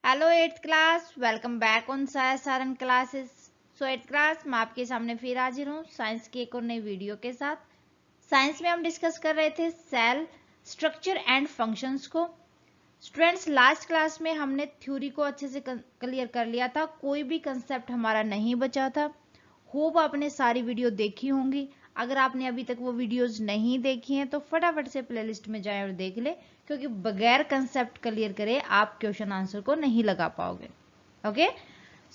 Hello eighth class, welcome back on Saran classes. So eighth class मैं आपके सामने फिर हाजिर हूँ साइंस की एक और नई वीडियो के साथ। साइंस में हम डिस्कस कर रहे थे सेल स्ट्रक्चर एंड फंक्शंस को। स्टूडेंट्स, लास्ट क्लास में हमने थ्योरी को अच्छे से क्लियर कर लिया था, कोई भी कंसेप्ट हमारा नहीं बचा था। होप आपने सारी वीडियो देखी होंगी। अगर आपने अभी तक वो वीडियोस नहीं देखी हैं तो फटाफट से प्लेलिस्ट में जाएं और देख ले, क्योंकि बगैर कंसेप्ट क्लियर करे आप क्वेश्चन आंसर को नहीं लगा पाओगे। ओके,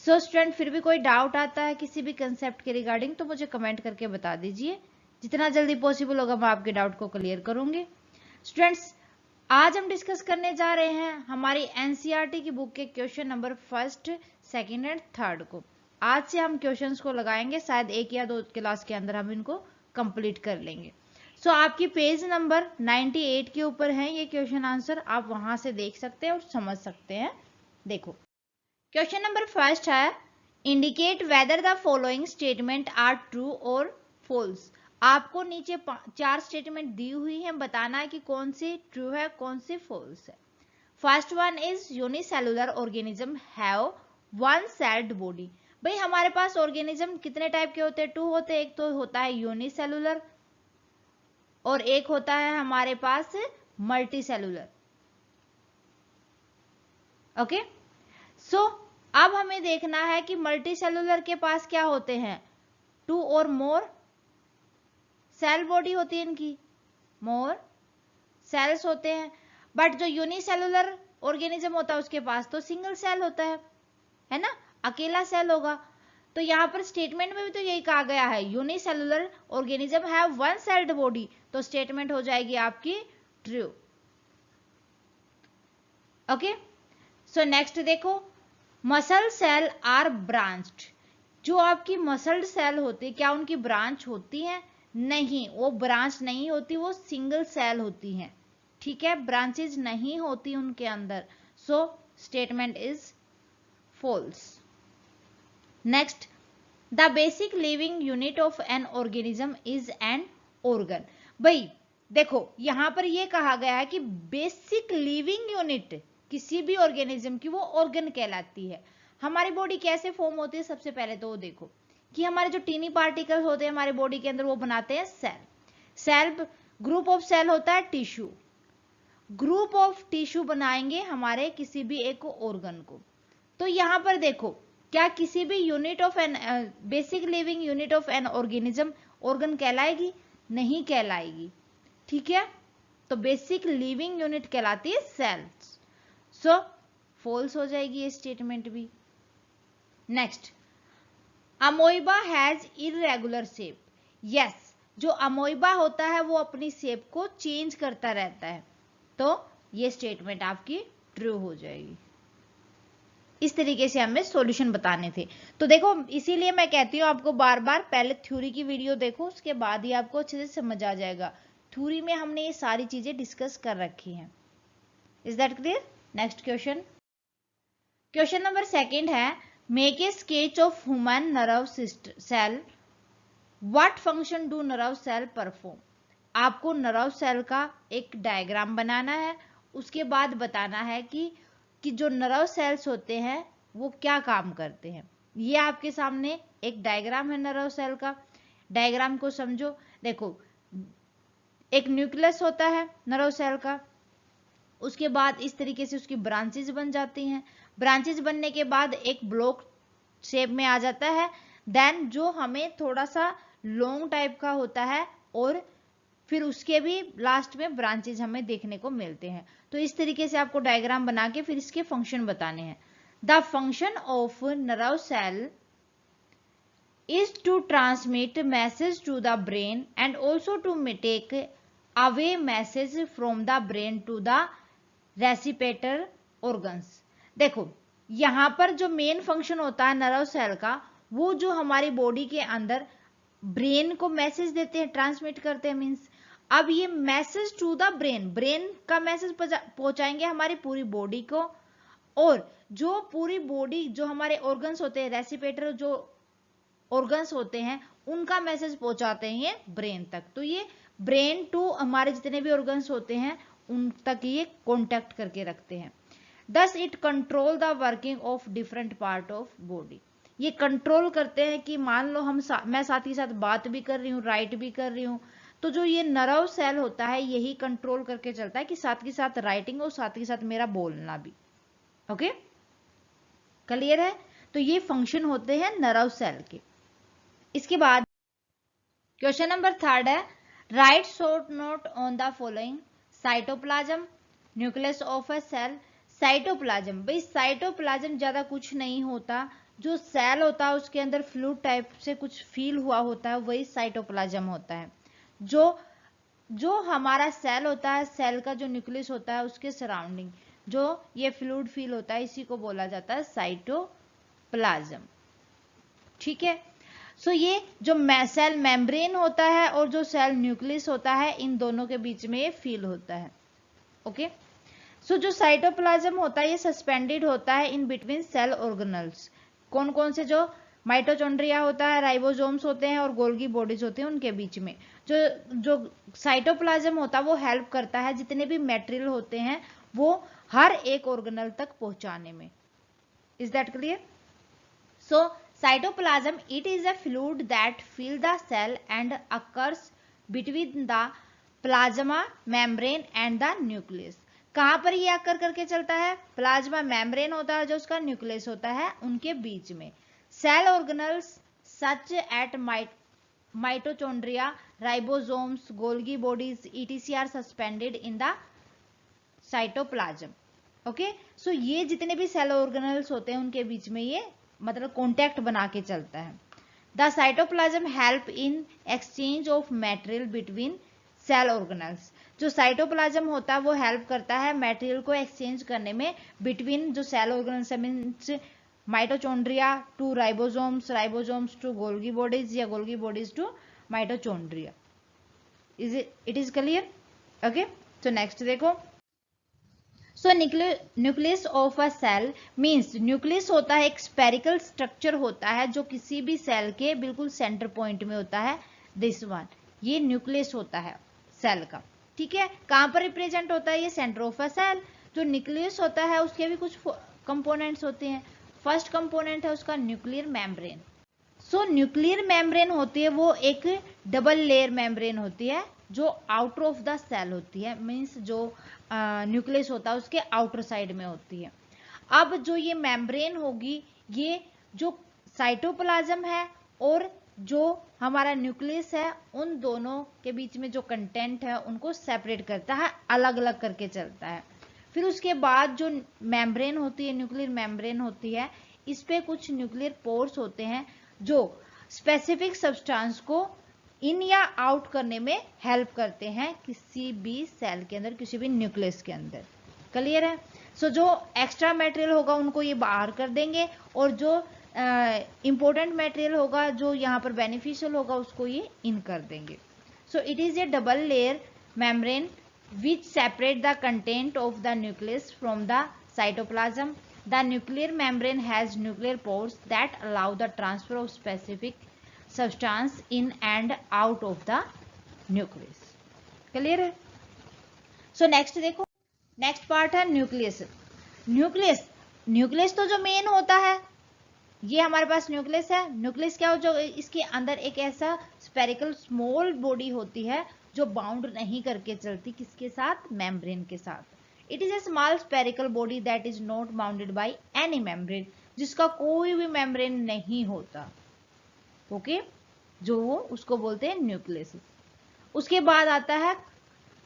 सो स्टूडेंट, फिर भी कोई डाउट आता है किसी भी कंसेप्ट के रिगार्डिंग तो मुझे कमेंट करके बता दीजिए। जितना जल्दी पॉसिबल होगा मैं आपके डाउट को क्लियर करूंगी। स्टूडेंट्स, आज हम डिस्कस करने जा रहे हैं हमारी एनसीईआरटी की बुक के question number first, second and third को। आज से हम क्वेश्चंस को लगाएंगे, शायद एक या दो क्लास के अंदर हम इनको कंप्लीट कर लेंगे। सो आपकी पेज नंबर 98 के ऊपर है ये क्वेश्चन आंसर, आप वहां से देख सकते हैं और समझ सकते हैं। देखो, क्वेश्चन नंबर फर्स्ट है, indicate whether the following statement are true और फॉल्स। आपको नीचे 4 स्टेटमेंट दी हुई हैं, बताना है कि कौन सी ट्रू है कौन सी फॉल्स है। First one is unicellular organism have one sailed body. भाई हमारे पास ऑर्गेनिज्म कितने टाइप के होते हैं? 2 होते हैं। एक तो होता है यूनिसेलुलर और एक होता है हमारे पास मल्टी सेलुलर। ओके, सो अब हमें देखना है कि मल्टी सेलुलर के पास क्या होते हैं? 2 और मोर सेल बॉडी होती है, इनकी मोर सेल्स होते हैं। बट जो यूनिसेलुलर ऑर्गेनिज्म होता है उसके पास तो सिंगल सेल होता है ना, अकेला सेल होगा। तो यहां पर स्टेटमेंट में भी तो यही कहा गया है, unicellular organism have one sailed body, तो स्टेटमेंट हो जाएगी आपकी ट्रू। ओके, सो नेक्स्ट देखो, मसल सेल आर ब्रांच्ड। जो आपकी मसल्ड सेल होती है क्या उनकी ब्रांच होती है? नहीं, वो ब्रांच नहीं होती, वो सिंगल सेल होती हैं। ठीक है, ब्रांचेज नहीं होती उनके अंदर। So statement is false. Next, the basic living unit of an organism is an organ. भाई देखो, यहां पर यह कहा गया है कि बेसिक लिविंग यूनिट किसी भी ऑर्गेनिज्म की वो ऑर्गन कहलाती है। हमारी बॉडी कैसे फॉर्म होती है? सबसे पहले तो वो देखो कि हमारे जो टीनी पार्टिकल्स होते हैं हमारे बॉडी के अंदर वो बनाते हैं cell. Cell group of cell होता है टिश्यू, ग्रुप ऑफ टिश्यू बनाएंगे हमारे किसी भी एक ऑर्गन को। तो यहां पर देखो, क्या किसी भी unit of an basic living unit of an organism organ कहलाएगी? नहीं कहलाएगी। ठीक है, तो बेसिक लिविंग यूनिट कहलाती है सेल्स। सो फॉल्स हो जाएगी ये स्टेटमेंट भी। Next, amoeba has irregular shape. Yes, जो अमोइबा होता है वो अपनी शेप को चेंज करता रहता है, तो ये स्टेटमेंट आपकी ट्रू हो जाएगी। इस तरीके से हमें सॉल्यूशन बताने थे। तो देखो, इसीलिए मैं कहती हूँ आपको बार बार पहले थ्योरी की वीडियो देखो, उसके बाद ही आपको अच्छे से समझ आ जाएगा। थ्योरी में हमने ये सारी चीजें डिस्कस कर रखी हैं। Is that clear? Next question, question number second है, make a sketch of human nerve cell, what function do nerve cell perform. आपको नर्व सेल का एक डायग्राम बनाना है, उसके बाद बताना है कि जो नर्व सेल्स होते हैं वो क्या काम करते हैं। ये आपके सामने एक डायग्राम है नर्व सेल का, डायग्राम को समझो। देखो, एक न्यूक्लियस होता है नर्व सेल का, उसके बाद इस तरीके से उसकी ब्रांचेज बन जाती हैं। ब्रांचेज बनने के बाद एक ब्लॉक शेप में आ जाता है, देन जो हमें थोड़ा सा लॉन्ग टाइप का होता है और फिर उसके भी लास्ट में ब्रांचेज हमें देखने को मिलते हैं। तो इस तरीके से आपको डायग्राम बना के फिर इसके फंक्शन बताने हैं। The function of nerve cell is to transmit message to the brain and also to take away message from the brain to the receptor organs. देखो, यहां पर जो मेन फंक्शन होता है नर्व सेल का, वो जो हमारी बॉडी के अंदर ब्रेन को मैसेज देते हैं, ट्रांसमिट करते हैं मीन्स। अब ये message to the brain, brain का मैसेज पहुंचाएंगे हमारी पूरी बॉडी को, और जो पूरी बॉडी जो हमारे ऑर्गन्स होते हैं, रेसिपेटर जो ऑर्गन्स होते हैं, उनका मैसेज पहुंचाते हैं ये ब्रेन तक। तो ये ब्रेन टू हमारे जितने भी ऑर्गन्स होते हैं उन तक ये कांटेक्ट करके रखते हैं। Thus it control the working of different part of body. ये कंट्रोल करते हैं कि मान लो मैं साथ ही साथ बात भी कर रही हूँ, राइट भी कर रही हूँ, तो जो ये नर्व सेल होता है यही कंट्रोल करके चलता है कि साथ के साथ राइटिंग और साथ के साथ मेरा बोलना भी। ओके, क्लियर है? तो ये फंक्शन होते हैं नर्व सेल के। इसके बाद क्वेश्चन नंबर 3 है, write short note on the following. Cytoplasm, nucleus of a cell. Cytoplasm, भाई साइटोप्लाज्म ज्यादा कुछ नहीं होता, जो सेल होता है उसके अंदर फ्लूइड टाइप से कुछ फील हुआ होता है, वही साइटोप्लाज्म होता है। जो हमारा सेल होता है, सेल का जो न्यूक्लियस होता है उसके सराउंडिंग जो ये फ्लूइड फील होता है, इसी को बोला जाता है साइटोप्लाज्म। ठीक है, सो ये जो सेल मेम्ब्रेन होता है और जो सेल न्यूक्लियस होता है, इन दोनों के बीच में ये फील होता है। ओके, सो जो साइटोप्लाज्म होता है ये सस्पेंडेड होता है इन बिटवीन सेल ऑर्गेनल्स। कौन कौन से? जो माइटोचोंड्रिया होता है, राइबोसोम्स होते हैं और गोल्गी बॉडीज होते हैं, उनके बीच में जो साइटोप्लाज्म होता है वो हेल्प करता है जितने भी मटेरियल होते हैं वो हर एक ऑर्गेनल तक पहुंचाने में। Is that clear? So cytoplasm, it is a fluid that fills the cell and occurs between the plasma membrane and the nucleus। कहां पर ये आकर करके चलता है? प्लाज्मा मेम्ब्रेन होता है जो उसका न्यूक्लियस होता है, उनके बीच में। Cell organelles such as mitochondria, ribosomes, Golgi bodies etc are suspended in the cytoplasm. Okay, so ये जितने भी सेल ऑर्गेनल्स होते हैं उनके बीच में ये मतलब कॉन्टैक्ट बना के चलता है। The cytoplasm help in exchange of material between cell organelles. जो साइटोप्लाज्म होता है वो हेल्प करता है मटेरियल को एक्सचेंज करने में बिटवीन जो cell organelles means mitochondria to ribosomes, ribosomes to Golgi bodies या Golgi bodies to mitochondria. It is clear? Okay, तो नेक्स्ट देखो। So nucleus of a cell means, nucleus होता है एक स्पेरिकल स्ट्रक्चर होता है जो किसी भी सेल के बिल्कुल सेंटर पॉइंट में होता है। दिस वन, ये न्यूक्लियस होता है सेल का। ठीक है, कहां पर रिप्रेजेंट होता है? ये सेंटर ऑफ अ सेल। जो न्यूक्लियस होता है उसके भी कुछ कंपोनेंट्स होते हैं। फर्स्ट कंपोनेंट है उसका न्यूक्लियर मेम्ब्रेन। सो न्यूक्लियर मेम्ब्रेन होती है वो एक डबल लेयर मेम्ब्रेन होती है जो आउटर ऑफ द सेल होती है, मीन्स जो न्यूक्लियस होता है उसके आउटर साइड में होती है। अब जो ये मेम्ब्रेन होगी, ये जो साइटोप्लाज्म है और जो हमारा न्यूक्लियस है, उन दोनों के बीच में जो कंटेंट है उनको सेपरेट करता है, अलग अलग करके चलता है। फिर उसके बाद जो मेम्ब्रेन होती है, न्यूक्लियर मेम्ब्रेन होती है, इस पे कुछ न्यूक्लियर पोर्स होते हैं जो स्पेसिफिक सब्सटेंस को इन या आउट करने में हेल्प करते हैं किसी भी सेल के अंदर, किसी भी न्यूक्लियस के अंदर। क्लियर है? सो जो एक्स्ट्रा मटेरियल होगा उनको ये बाहर कर देंगे और जो इंपॉर्टेंट मटेरियल होगा जो यहाँ पर बेनिफिशियल होगा उसको ये इन कर देंगे। So it is A double layer membrane which separate the content of the nucleus from the cytoplasm. The nuclear membrane has nuclear pores that allow the transfer of specific substance in and out of the nucleus. Clear है? So next देखो, next part है nucleus. Nucleus तो जो main होता है, ये हमारे पास nucleus है। न्यूक्लियस क्या हो, जो इसके अंदर एक ऐसा स्पेरिकल स्मॉल बॉडी होती है जो बाउंड नहीं करके चलती, किसके साथ? मेम्ब्रेन के साथ। It is a small spherical body that is not bounded by any membrane, जिसका कोई भी मेम्ब्रेन नहीं होता। ओके, जो वो उसको बोलते हैं न्यूक्लियस। उसके बाद आता है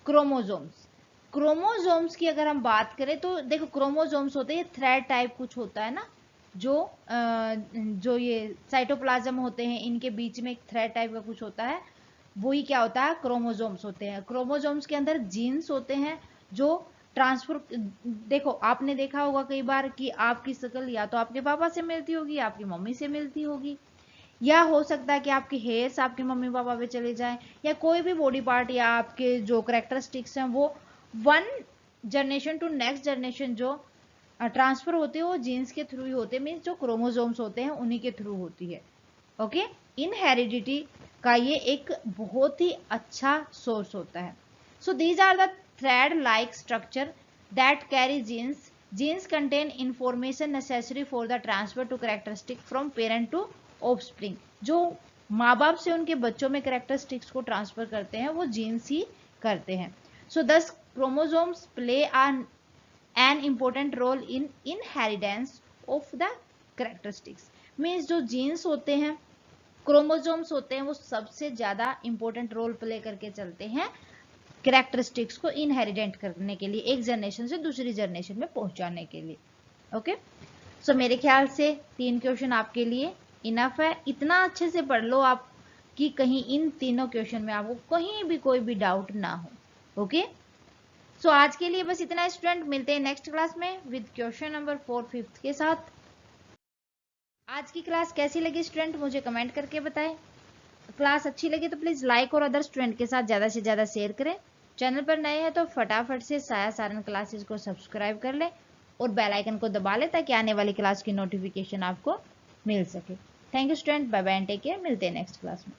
क्रोमोसोम्स। क्रोमोसोम्स की अगर हम बात करें तो देखो, क्रोमोसोम्स होते हैं थ्रेड टाइप कुछ होता है ना, जो ये साइटोप्लाज्म होते हैं इनके बीच में एक थ्रेड टाइप का कुछ होता है, वही क्या होता है? क्रोमोसोम्स होते हैं। क्रोमोसोम्स के अंदर जीन्स होते हैं जो ट्रांसफर, देखो आपने देखा होगा कई बार कि आपकी शक्ल या तो आपके पापा से मिलती होगी, आपकी मम्मी से मिलती होगी, या हो सकता है कि आपके हेयर्स आपके मम्मी पापा पे चले जाएं, या कोई भी बॉडी पार्ट या आपके जो कैरेक्टरिस्टिक्स हैं वो one generation to next generation जो ट्रांसफर होते हैं वो जीन्स के थ्रू ही होते हैं, मीन्स जो क्रोमोसोम्स होते हैं उन्हीं के थ्रू होती है। ओके, इन हेरिडिटी का ये एक बहुत ही अच्छा सोर्स होता है। So these are the thread like structure that carry genes genes contain information necessary for the transfer to characteristic from parent to offspring. जो माँ बाप से उनके बच्चों में कैरेक्टरिस्टिक्स को ट्रांसफर करते हैं वो जीन्स ही करते हैं। So this chromosomes play an important role in inheritance of the characteristics. Means जो जीन्स होते हैं, क्रोमोसोम्स होते हैं, वो सबसे ज्यादा इंपॉर्टेंट रोल प्ले करके चलते हैं कैरेक्टरिस्टिक्स को इनहेरिटेंट करने के लिए, एक जनरेशन से दूसरी जनरेशन में पहुंचाने के लिए। ओके, सो मेरे ख्याल से 3 क्वेश्चन आपके लिए इनफ है। इतना अच्छे से पढ़ लो आप कि कहीं इन तीनों क्वेश्चन में आपको कहीं भी कोई भी डाउट ना हो। ओके, सो आज के लिए बस इतना स्टूडेंट, मिलते हैं नेक्स्ट क्लास में विद क्वेश्चन नंबर 4 5th के साथ। आज की क्लास कैसी लगी स्टूडेंट मुझे कमेंट करके बताएं। क्लास अच्छी लगी तो प्लीज लाइक और अदर स्टूडेंट के साथ ज्यादा से ज्यादा शेयर करें। चैनल पर नए हैं तो फटाफट से साया सारन क्लासेस को सब्सक्राइब कर लें और बेल आइकन को दबा लें ताकि आने वाली क्लास की नोटिफिकेशन आपको मिल सके। Thank you student, bye bye and take care. मिलते हैं नेक्स्ट क्लास में।